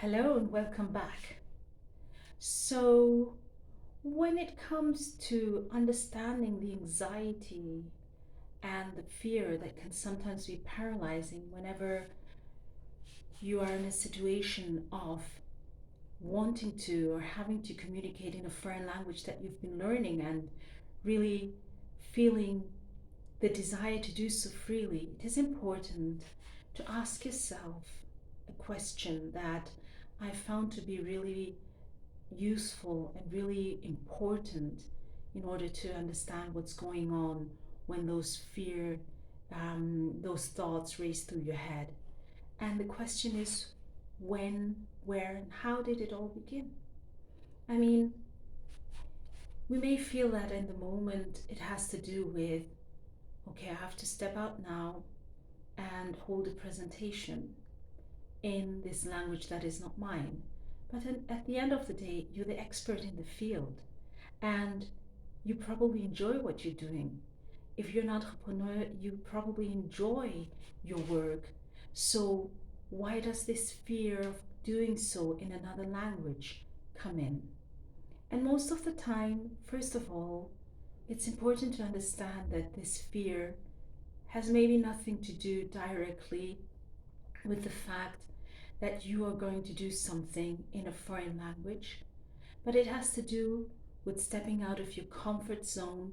Hello and welcome back. So, when it comes to understanding the anxiety and the fear that can sometimes be paralyzing whenever you are in a situation of wanting to or having to communicate in a foreign language that you've been learning and really feeling the desire to do so freely, it is important to ask yourself a question that I found to be really useful and really important in order to understand what's going on when those thoughts race through your head. And the question is when, where, and how did it all begin? I mean, we may feel that in the moment it has to do with, okay, I have to step out now and hold a presentation in this language that is not mine. But at the end of the day, you're the expert in the field and you probably enjoy what you're doing. If you're an entrepreneur, you probably enjoy your work. So, why does this fear of doing so in another language come in? And most of the time, first of all, it's important to understand that this fear has maybe nothing to do directly with the fact that you are going to do something in a foreign language, but it has to do with stepping out of your comfort zone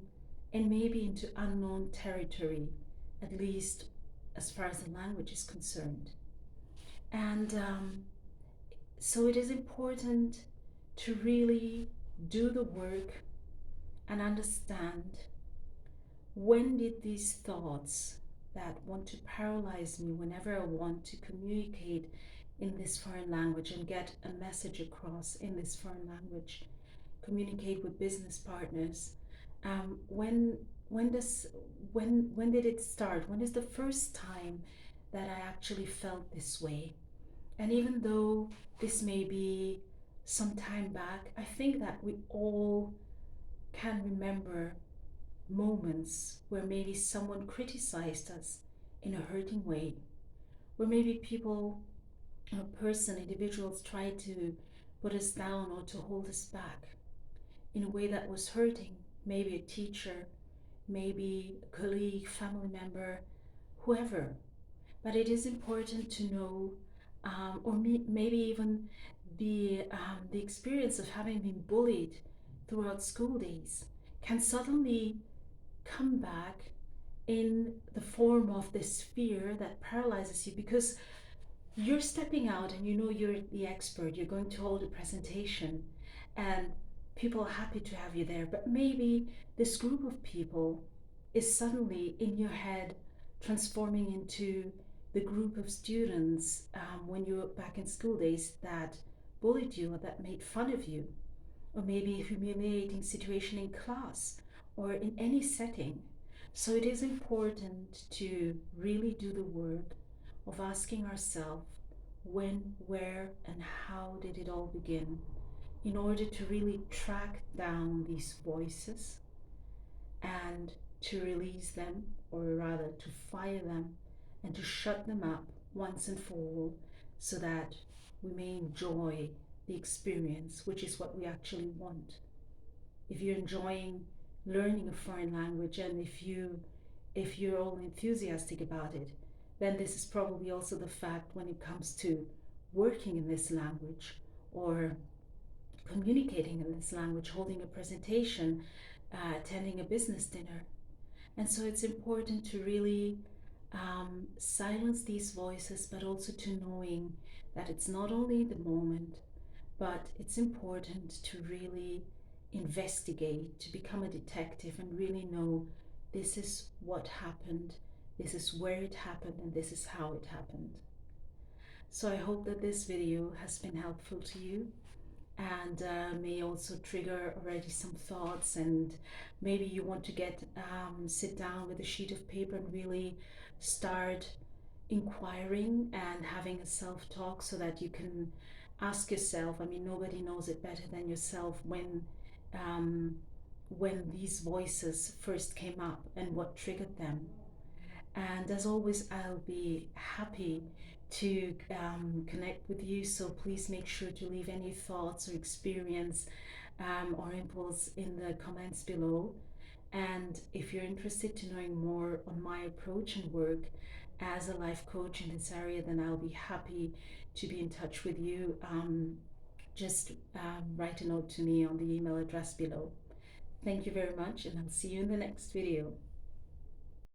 and maybe into unknown territory, at least as far as the language is concerned. And so it is important to really do the work and understand when did these thoughts that want to paralyze me whenever I want to communicate in this foreign language and get a message across in this foreign language, communicate with business partners. When does when did it start? When is the first time that I actually felt this way? And even though this may be some time back, I think that we all can remember moments where maybe someone criticized us in a hurting way, where maybe people, a person, individuals tried to put us down or to hold us back in a way that was hurting. Maybe a teacher, maybe a colleague, family member, whoever. But it is important to know, maybe even the experience of having been bullied throughout school days can suddenly come back in the form of this fear that paralyzes you because you're stepping out and you know you're the expert, you're going to hold a presentation, and people are happy to have you there. But maybe this group of people is suddenly in your head transforming into the group of students when you were back in school days that bullied you or that made fun of you, or maybe a humiliating situation in class or in any setting. So it is important to really do the work of asking ourselves when, where, and how did it all begin in order to really track down these voices and to release them, or rather to fire them and to shut them up once and for all so that we may enjoy the experience, which is what we actually want. If you're enjoying learning a foreign language and if you're all enthusiastic about it, then this is probably also the fact when it comes to working in this language or communicating in this language, holding a presentation, attending a business dinner. And so it's important to really silence these voices, but also to knowing that it's not only the moment, but it's important to really investigate, to become a detective and really know this is what happened, this is where it happened, and this is how it happened. So I hope that this video has been helpful to you and may also trigger already some thoughts, and maybe you want to sit down with a sheet of paper and really start inquiring and having a self-talk so that you can ask yourself. I mean, nobody knows it better than yourself um, when these voices first came up and what triggered them. And as always, I'll be happy to connect with you. So please make sure to leave any thoughts or experience or impulse in the comments below. And if you're interested to knowing more on my approach and work as a life coach in this area, then I'll be happy to be in touch with you. Just write a note to me on the email address below. Thank you very much, and I'll see you in the next video.